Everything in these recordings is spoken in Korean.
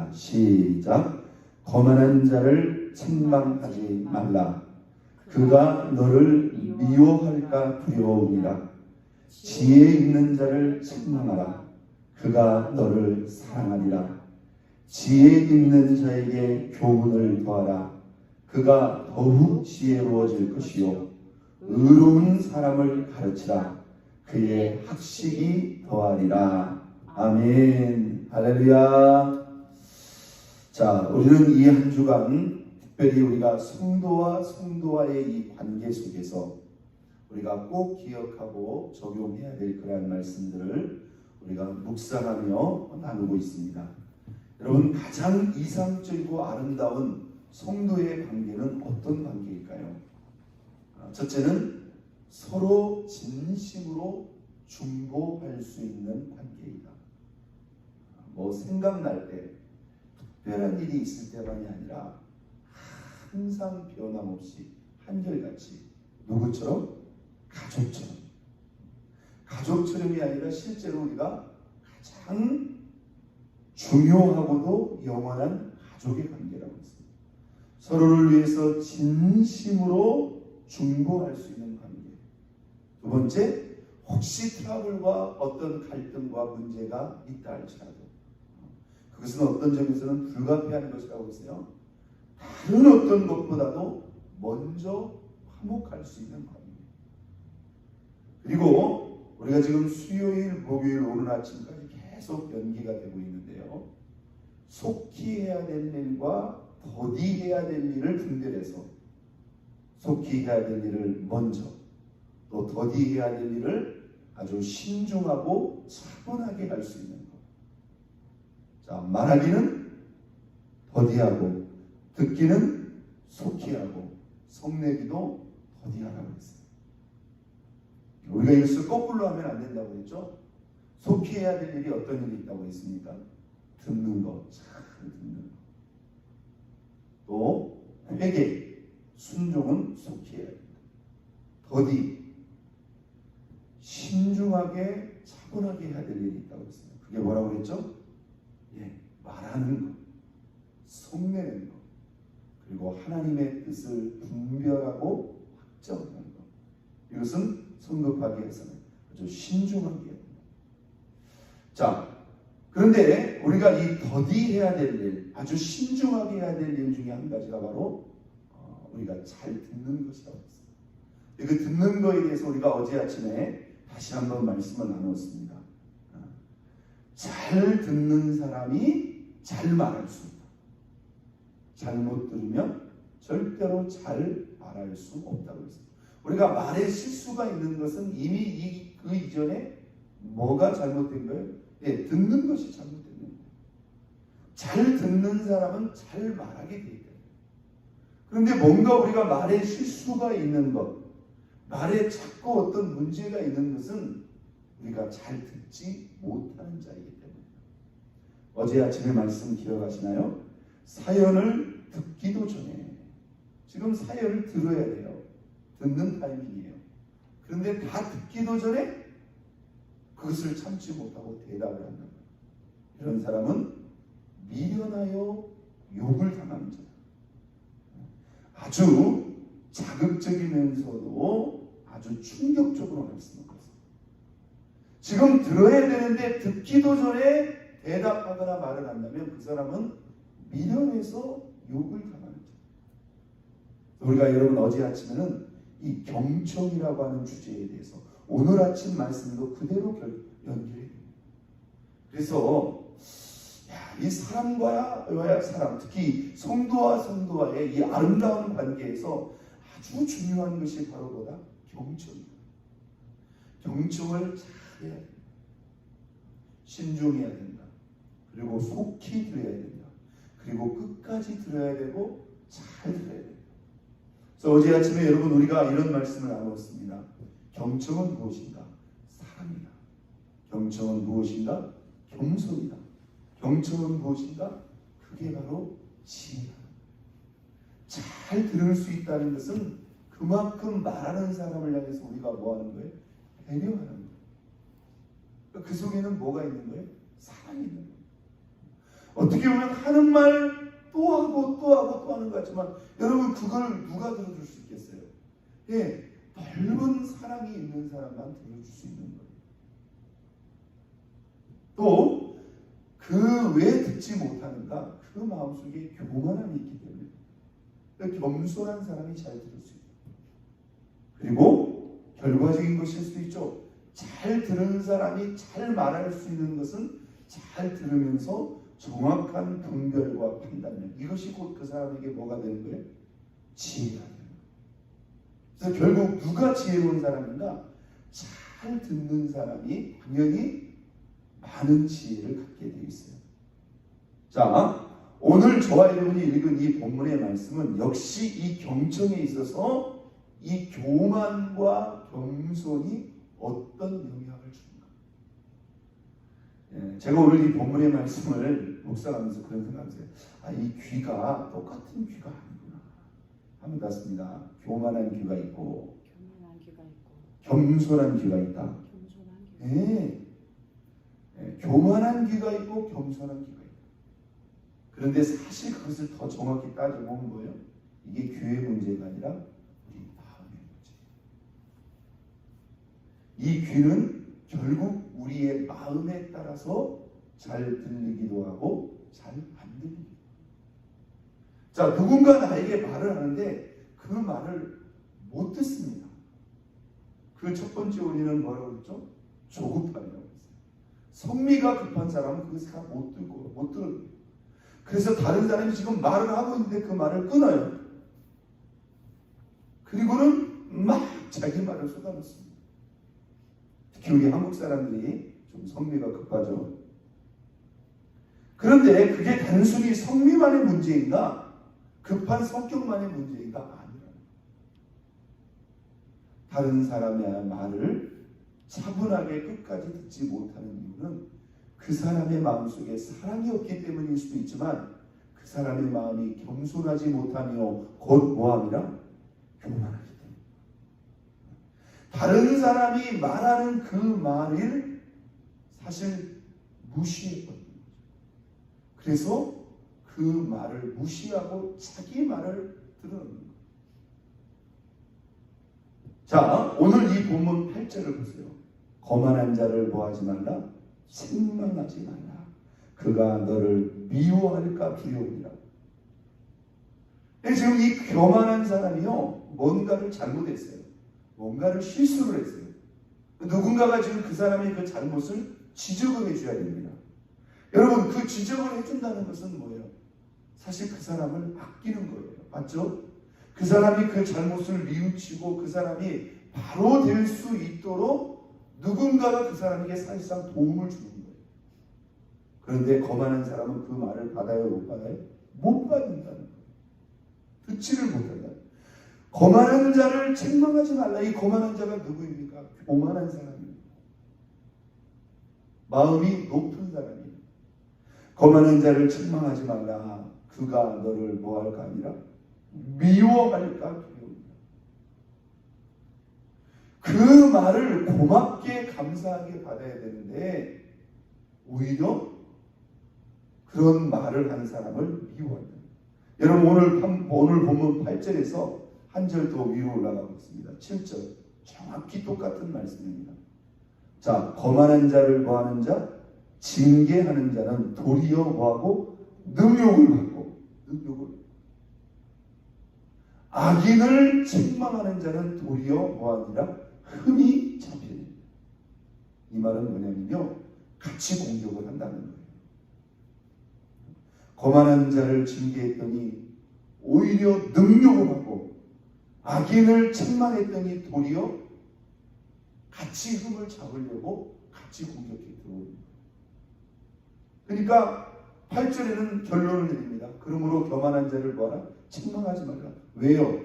자, 시작. 거만한 자를 책망하지 말라. 그가 너를 미워할까 두려우니라. 지혜 있는 자를 책망하라. 그가 너를 사랑하리라. 지혜 있는 자에게 교훈을 더하라. 그가 더욱 지혜로워질 것이요 의로운 사람을 가르치라. 그의 학식이 더하리라. 아멘. 할렐루야. 자, 우리는 이 한 주간 특별히 우리가 성도와 성도와의 이 관계 속에서 우리가 꼭 기억하고 적용해야 될 그러한 말씀들을 우리가 묵상하며 나누고 있습니다. 여러분, 가장 이상적이고 아름다운 성도의 관계는 어떤 관계일까요? 첫째는 서로 진심으로 중보할 수 있는 관계이다. 뭐 생각날 때 특별한 일이 있을 때만이 아니라 항상 변함없이 한결같이 누구처럼? 가족처럼이 아니라 실제로 우리가 가장 중요하고도 영원한 가족의 관계라고 했습니다. 서로를 위해서 진심으로 중보할 수 있는 관계. 두 번째, 혹시 트러블과 어떤 갈등과 문제가 있다 할지라도 그것은 어떤 점에서는 불가피한 것이라고 했어요. 다른 어떤 것보다도 먼저 화목할 수 있는 관계. 그리고 우리가 지금 수요일, 목요일, 오늘 아침까지 계속 연기가 되고 있는데요. 속히 해야 될 일과 더디 해야 될 일을 분별해서 속히 해야 될 일을 먼저, 또 더디 해야 될 일을 아주 신중하고 차분하게 할 수 있는 것. 자, 말하기는 더디하고 듣기는 속히 하고 성내기도 더디하라고 했어요. 우리가 이것을 거꾸로 하면 안 된다고 했죠. 속히 해야 될 일이 어떤 일이 있다고 했습니까? 듣는 것, 잘 듣는 것. 또 회개, 순종은 속히 해야 됩니다. 더디, 신중하게 차분하게 해야 될 일이 있다고 했습니다. 그게 뭐라고 그랬죠? 말하는 것, 속내는 것, 그리고 하나님의 뜻을 분별하고 확정하는 것. 이것은 성급하게 해서는 아주 신중하게 해야 됩니다. 자, 그런데 우리가 이 더디해야 될 일, 아주 신중하게 해야 될 일 중에 한 가지가 바로 우리가 잘 듣는 것이라고 했습니다. 그 듣는 것에 대해서 우리가 어제 아침에 다시 한번 말씀을 나누었습니다. 잘 듣는 사람이 잘 말할 수 있다. 잘못 들으면 절대로 잘 말할 수 없다고 했습니다. 우리가 말에 실수가 있는 것은 이미 그 이전에 뭐가 잘못된 거예요? 듣는 것이 잘못된 거예요. 잘 듣는 사람은 잘 말하게 돼 있다. 그런데 뭔가 우리가 말에 실수가 있는 것, 말에 자꾸 어떤 문제가 있는 것은 우리가 잘 듣지 못하는 자이기 때문에. 어제 아침에 말씀 기억하시나요? 사연을 듣기도 전에 지금 사연을 들어야 돼요. 듣는 타이밍이에요. 그런데 다 듣기도 전에 그것을 참지 못하고 대답을 한다. 이런 사람은 미련하여 욕을 당하는 자다. 아주 자극적이면서도 아주 충격적으로 말씀하고 있습니다. 지금 들어야 되는데 듣기도 전에 대답하거나 말을 한다면 그 사람은 미련해서 욕을 당하는 자다. 우리가 여러분 어제 아침에는 이 경청이라고 하는 주제에 대해서 오늘 아침 말씀도 그대로 연결해요. 그래서 이 사람과의 사람, 특히 성도와 성도와의 이 아름다운 관계에서 아주 중요한 것이 바로 뭐다? 경청입니다. 경청을 잘 해야 된다. 신중해야 된다. 그리고 속히 들어야 된다. 그리고 끝까지 들어야 되고 잘 들어야 된다. 그래서 어제 아침에 여러분 우리가 이런 말씀을 나누었습니다. 경청은 무엇인가? 사랑이다. 경청은 무엇인가? 겸손이다. 경청은 무엇인가? 그게 바로 지혜다. 잘 들을 수 있다는 것은 그만큼 말하는 사람을 향해서 우리가 뭐 하는 거예요? 배려하는 거예요. 그 속에는 뭐가 있는 거예요? 사랑이 있는 거예요. 어떻게 보면 하는 말 또 하고 또 하고 또 하는 것 같지만 여러분 그걸 누가 들어줄 수 있겠어요? 예, 넓은 사랑이 있는 사람만 들어줄 수 있는 거예요. 또 그 왜 듣지 못하는가? 그 마음속에 교만함이 있기 때문에 겸손한 사람이 잘 들을 수 있어요. 그리고 결과적인 것일 수도 있죠. 잘 들은 사람이 잘 말할 수 있는 것은 잘 들으면서 정확한 분별과 판단력, 이것이 곧 그 사람에게 뭐가 되는 거예요? 지혜가 되는 거예요. 그래서 결국 누가 지혜로운 사람인가? 잘 듣는 사람이 당연히 많은 지혜를 갖게 되어 있어요. 자, 오늘 저와 여러분이 읽은 이 본문의 말씀은 역시 이 경청에 있어서 이 교만과 겸손이 어떤 영향을 주는가? 예, 제가 오늘 이 본문의 말씀을 묵상하면서 그런 생각을 했어요. 이 귀가 똑같은 귀가 아니구나 하면 같습니다. 교만한 귀가 있고 겸손한 귀가 있다. 예, 교만한 귀가 있고 겸손한 귀가 있다. 그런데 사실 그것을 더 정확히 따져보면 뭐예요? 이게 귀의 문제가 아니라 우리 마음의 문제. 이 귀는 결국 우리의 마음에 따라서 잘 들리기도 하고 잘 안 들리기도 하고. 자, 누군가 나에게 말을 하는데 그 말을 못 듣습니다. 그 첫 번째 원인은 뭐라고 그랬죠? 조급함이라고 했어요. 성미가 급한 사람은 그것을 다 못 듣고 못 들어요. 그래서 다른 사람이 지금 말을 하고 있는데 그 말을 끊어요. 그리고는 막 자기 말을 쏟아놓습니다. 특히 우리 한국 사람들이 좀 성미가 급하죠. 그런데 그게 단순히 성미만의 문제인가? 급한 성격만의 문제인가? 아니라 다른 사람의 말을 차분하게 끝까지 듣지 못하는 이유는 그 사람의 마음속에 사랑이 없기 때문일 수도 있지만 그 사람의 마음이 겸손하지 못하며 곧 뭐함이라? 교만하기 때문에. 다른 사람이 말하는 그 말을 사실 무시했거든요. 그래서 그 말을 무시하고 자기 말을 들은 거예요. 자, 오늘 이 본문 8절을 보세요. 거만한 자를 뭐하지 말라? 책망하지 말라. 그가 너를 미워할까 두려우니라. 지금 이 교만한 사람이요, 뭔가를 잘못했어요. 뭔가를 실수를 했어요. 누군가가 지금 그 사람의 그 잘못을 지적을 해줘야 됩니다. 여러분, 그 지적을 해준다는 것은 뭐예요? 사실 그 사람을 아끼는 거예요. 맞죠? 그 사람이 그 잘못을 뉘우치고 그 사람이 바로 될 수 있도록 누군가가 그 사람에게 사실상 도움을 주는 거예요. 그런데 거만한 사람은 그 말을 받아요, 못 받아요? 못 받는다는 거예요. 듣지를 못한다. 거만한 자를 책망하지 말라. 이 거만한 자가 누구입니까? 교만한 사람입니다. 마음이 높은 사람이에요. 거만한 자를 책망하지 말라. 그가 너를 뭐할까 아니라 미워할까 두려웁니다. 그 말을 고맙게 감사하게 받아야 되는데 오히려 그런 말을 한 사람을 미워한다. 여러분 오늘 본문 8절에서 한 절 더 위로 올라가고 있습니다. 7절 정확히 똑같은 말씀입니다. 자, 거만한 자를 뭐하는 자? 징계하는 자는 도리어 뭐하고? 능욕을 받고 악인을 책망하는 자는 도리어 뭐하니라? 흠이 잡히는. 이 말은 뭐냐면요, 같이 공격을 한다는 거예요. 거만한 자를 징계했더니 오히려 능욕을 받고 악인을 책망했더니 도리어 같이 흠을 잡으려고 같이 공격해 들어옵니다. 그러니까 8절에는 결론을 내립니다. 그러므로 교만한 자를 뭐하라? 책망하지 말라. 왜요?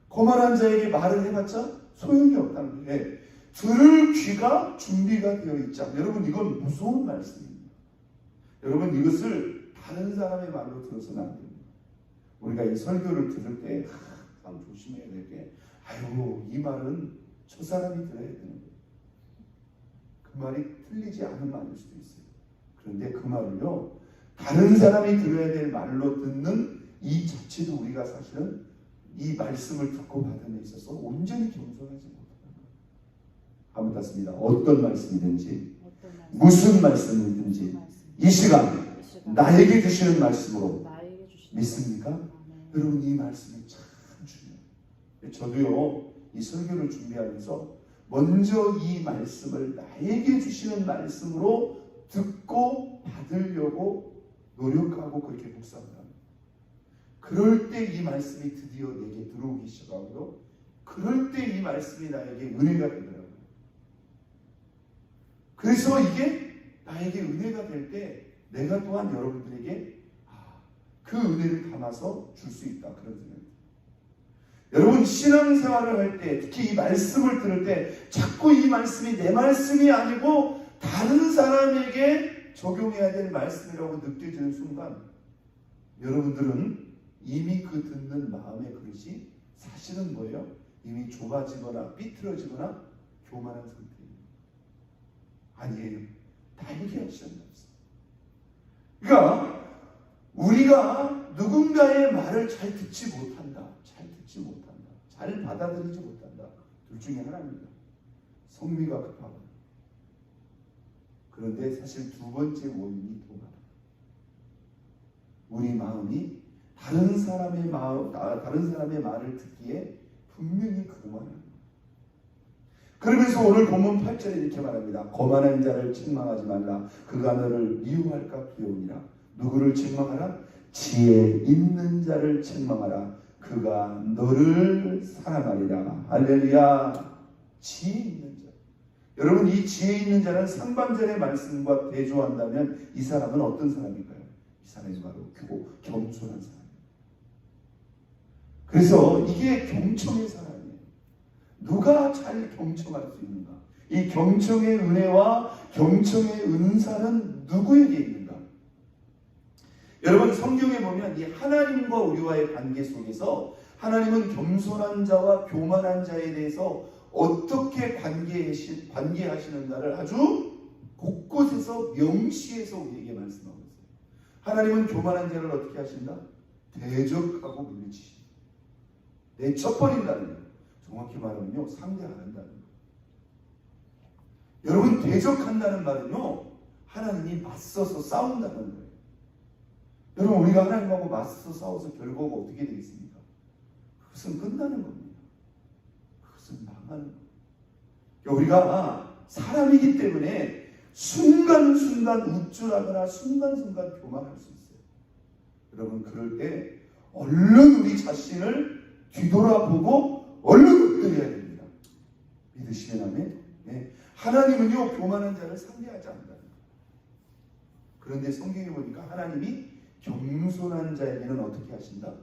거만한 자에게 말을 해봤자 소용이 없다는 거예요. 들을 귀가 준비가 되어 있자. 여러분, 이건 무서운 말씀입니다. 여러분, 이것을 다른 사람의 말로 들어서는 안 됩니다. 우리가 이 설교를 들을 때 항상 조심해야 될 게, 이 말은 저 사람이 들어야 되는 거예요. 그 말이 틀리지 않은 말일 수도 있어요. 그런데 그 말을요, 다른 사람이 들어야 될 말로 듣는 이 자체도 우리가 사실은 이 말씀을 듣고 받음에 있어서 온전히 겸손하지 못합니다. 한번 땄습니다. 어떤 말씀이든지 무슨 말씀이든지 이 시간 나에게 주시는 말씀으로 믿습니까? 여러분 이 말씀이 참 중요해요. 저도요 이 설교를 준비하면서 먼저 이 말씀을 나에게 주시는 말씀으로 듣고 받으려고 노력하고 그렇게 묵상합니다. 그럴 때 이 말씀이 드디어 내게 들어오기 시작하고요. 그럴 때 이 말씀이 나에게 은혜가 되더라고요. 그래서 이게 나에게 은혜가 될 때 내가 또한 여러분들에게 그 은혜를 담아서 줄 수 있다. 그런 생각입니다. 여러분 신앙생활을 할 때 특히 이 말씀을 들을 때 자꾸 이 말씀이 내 말씀이 아니고 다른 사람에게 적용해야 될 말씀이라고 느껴지는 순간 여러분들은 이미 그 듣는 마음의 그릇이 사실은 뭐예요? 이미 좁아지거나 삐뚤어지거나 교만한 상태예요. 아니에요. 나에게 하시는 말씀. 그러니까 우리가 누군가의 말을 잘 듣지 못한다. 잘 받아들이지 못한다. 둘 중에 하나입니다. 성미가 급하고. 그런데 사실 두 번째 원인이 더 많아요. 우리 마음이 다른 사람의 말을 듣기에 분명히 거만합니다. 그러면서 오늘 본문 8절에 이렇게 말합니다. 거만한 자를 책망하지 말라. 그가 너를 미워할까 두려우니라. 누구를 책망하라? 지혜 있는 자를 책망하라. 그가 너를 사랑하리라. 할렐루야. 지혜 있는 자. 여러분 이 지혜 있는 자는 상반절의 말씀과 대조한다면 이 사람은 어떤 사람일까요? 이 사람이 바로 겸손한 사람이에요. 그래서 이게 경청의 사람이에요. 누가 잘 경청할 수 있는가? 이 경청의 은혜와 경청의 은사는 누구에게 있는가? 여러분 성경에 보면 이 하나님과 우리와의 관계 속에서 하나님은 겸손한 자와 교만한 자에 대해서 어떻게 관계하시는가를 아주 곳곳에서 명시해서 우리에게 말씀하고 있어요. 하나님은 교만한 자를 어떻게 하신다? 대적하고 물리치신다. 내쳐버린다는 거예요. 정확히 말하면요, 상대 안 한다는 거예요. 여러분 대적한다는 말은요, 하나님이 맞서서 싸운다는 거예요. 여러분 우리가 하나님하고 맞서서 싸워서 결과가 어떻게 되겠습니까? 그것은 끝나는 겁니다. 그것은 망하는 겁니다. 우리가 사람이기 때문에 순간순간 우쭐하거나 순간순간 교만할 수 있어요. 여러분 그럴 때 얼른 우리 자신을 뒤돌아보고 얼른 엎드려야 됩니다. 믿으시면 아멘. 네. 하나님은요 교만한 자를 상대하지 않는다는 거예요. 그런데 성경에 보니까 하나님이 겸손한 자에게는 어떻게 하신다?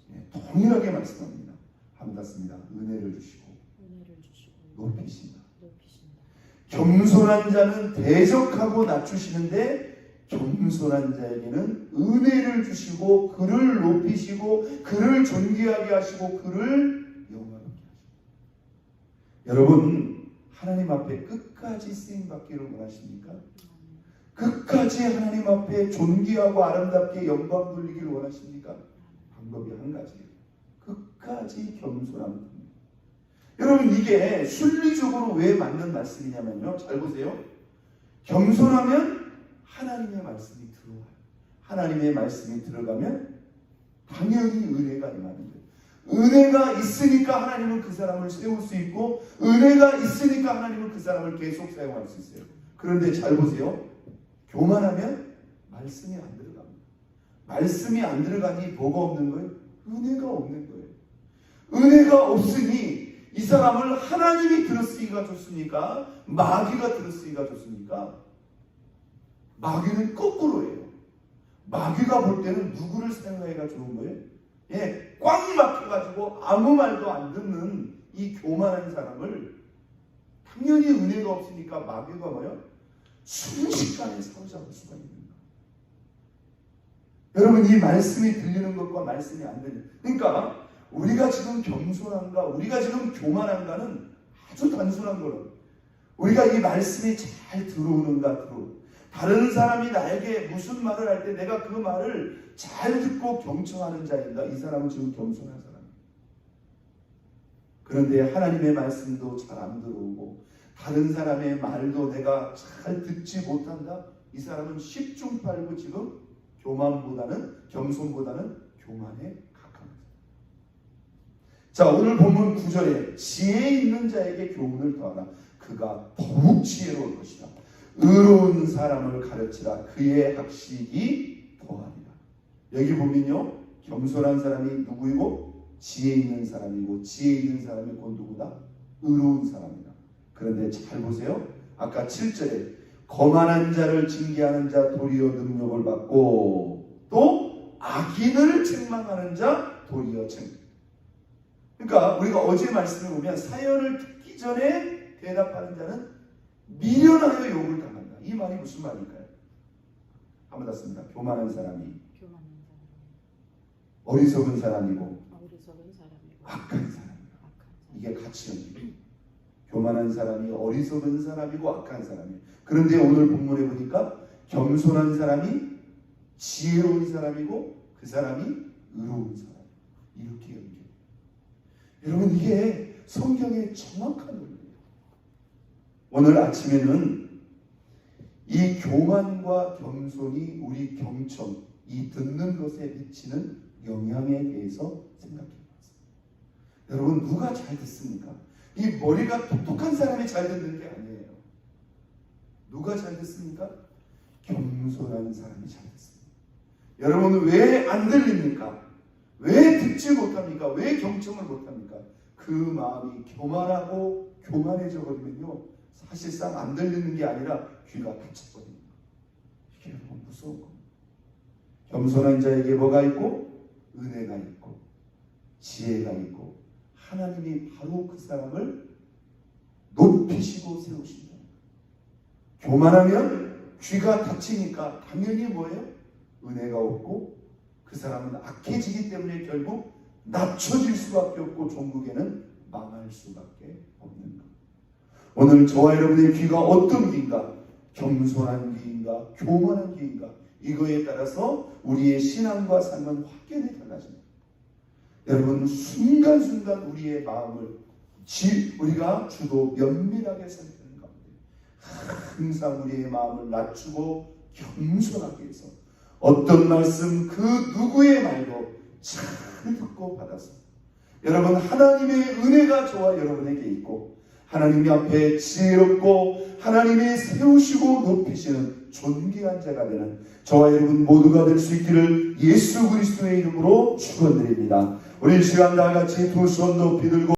네, 동일하게 말씀합니다. 함같습니다. 은혜를 주시고 높이신다. 겸손한 자는 대적하고 낮추시는데 겸손한 자에게는 은혜를 주시고 그를 높이시고 그를 존귀하게 하시고 그를 영화롭게 하십니다. 여러분 하나님 앞에 끝까지 쓰임받기를 원하십니까? 끝까지 하나님 앞에 존귀하고 아름답게 영광 돌리기를 원하십니까? 방법이 한 가지예요. 끝까지 겸손합니다. 여러분 이게 순리적으로 왜 맞는 말씀이냐면요. 잘 보세요. 겸손하면 하나님의 말씀이 들어와요. 하나님의 말씀이 들어가면 당연히 은혜가 임하는 거예요. 은혜가 있으니까 하나님은 그 사람을 세울 수 있고 은혜가 있으니까 하나님은 그 사람을 계속 사용할 수 있어요. 그런데 잘 보세요. 교만하면 말씀이 안 들어갑니다. 말씀이 안 들어가니 뭐가 없는 거예요? 은혜가 없는 거예요. 은혜가 없으니 이 사람을 하나님이 들었으니까 좋습니까? 마귀가 들었으니까 좋습니까? 마귀는 거꾸로예요. 마귀가 볼 때는 누구를 사용하기가 좋은 거예요? 예, 꽉 막혀가지고 아무 말도 안 듣는 이 교만한 사람을 당연히 은혜가 없으니까 마귀가 뭐예요? 순식간에 사로잡을 수가 있는 거예요. 여러분 이 말씀이 들리는 것과 말씀이 안 들리는 그러니까 우리가 지금 겸손한가 우리가 지금 교만한가는 아주 단순한 거로 우리가 이 말씀이 잘 들어오는가 다른 사람이 나에게 무슨 말을 할 때 내가 그 말을 잘 듣고 경청하는 자인가? 이 사람은 지금 겸손한 사람이에요. 그런데 하나님의 말씀도 잘 안 들어오고 다른 사람의 말도 내가 잘 듣지 못한다? 이 사람은 10중8구 지금 겸손보다는 교만에 가까운 거예요. 자, 오늘 본문 9절에 지혜 있는 자에게 교훈을 더하라. 그가 더욱 지혜로울 것이다. 의로운 사람을 가르치라. 그의 학식이 더하리라. 여기 보면요, 겸손한 사람이 누구이고 지혜 있는 사람이고 지혜 있는 사람이 곧 누구다? 의로운 사람이다. 그런데 잘 보세요. 아까 7절에 거만한 자를 징계하는 자 도리어 능력을 받고 또 악인을 책망하는 자 도리어 책망. 그러니까 우리가 어제 말씀을 보면 사연을 듣기 전에 대답하는 자는 미련하여 욕을 당한다. 이 말이 무슨 말일까요? 한번 더 씁니다. 교만한 사람이 어리석은 사람이고 악한 사람이다. 이게 같이 연결돼요. 교만한 사람이 어리석은 사람이고 악한 사람이에요. 그런데 오늘 본문에 보니까 겸손한 사람이 지혜로운 사람이고 그 사람이 의로운 사람. 이렇게 연결해요. 여러분, 이게 성경의 정확한 논리예요. 오늘 아침에는 이 교만과 겸손이 우리 경청, 이 듣는 것에 미치는 영향에 대해서 생각해 봤습니다. 여러분, 누가 잘 듣습니까? 이 머리가 똑똑한 사람이 잘 듣는 게 아니에요. 누가 잘 듣습니까? 겸손한 사람이 잘 듣습니다. 여러분, 왜 안 들립니까? 왜 듣지 못합니까? 왜 경청을 못합니까? 그 마음이 교만하고 교만해져 버리면요, 사실상 안 들리는 게 아니라 귀가 닫혀버립니다. 이게 너무 무서운 겁니다. 겸손한 자에게 뭐가 있고? 은혜가 있고 지혜가 있고 하나님이 바로 그 사람을 높이시고 세우신다. 교만하면 귀가 닫히니까 당연히 뭐예요? 은혜가 없고 그 사람은 악해지기 때문에 결국 낮춰질 수밖에 없고 종국에는 망할 수밖에 없는 것. 오늘 저와 여러분의 귀가 어떤 귀인가? 겸손한 귀인가? 교만한 귀인가? 이거에 따라서 우리의 신앙과 삶은 확연히 달라집니다. 여러분, 순간순간 우리의 마음을 우리가 주도 면밀하게 살피는 가운데 항상 우리의 마음을 낮추고 겸손하게 해서 어떤 말씀 그 누구의 말도 잘 듣고 받아서 여러분, 하나님의 은혜가 저와 여러분에게 있고 하나님 앞에 지혜롭고 하나님이 세우시고 높이시는 존귀한 자가 되는 저와 여러분 모두가 될 수 있기를 예수 그리스도의 이름으로 축원드립니다. 우리 시간 다 같이 두 손 높이 들고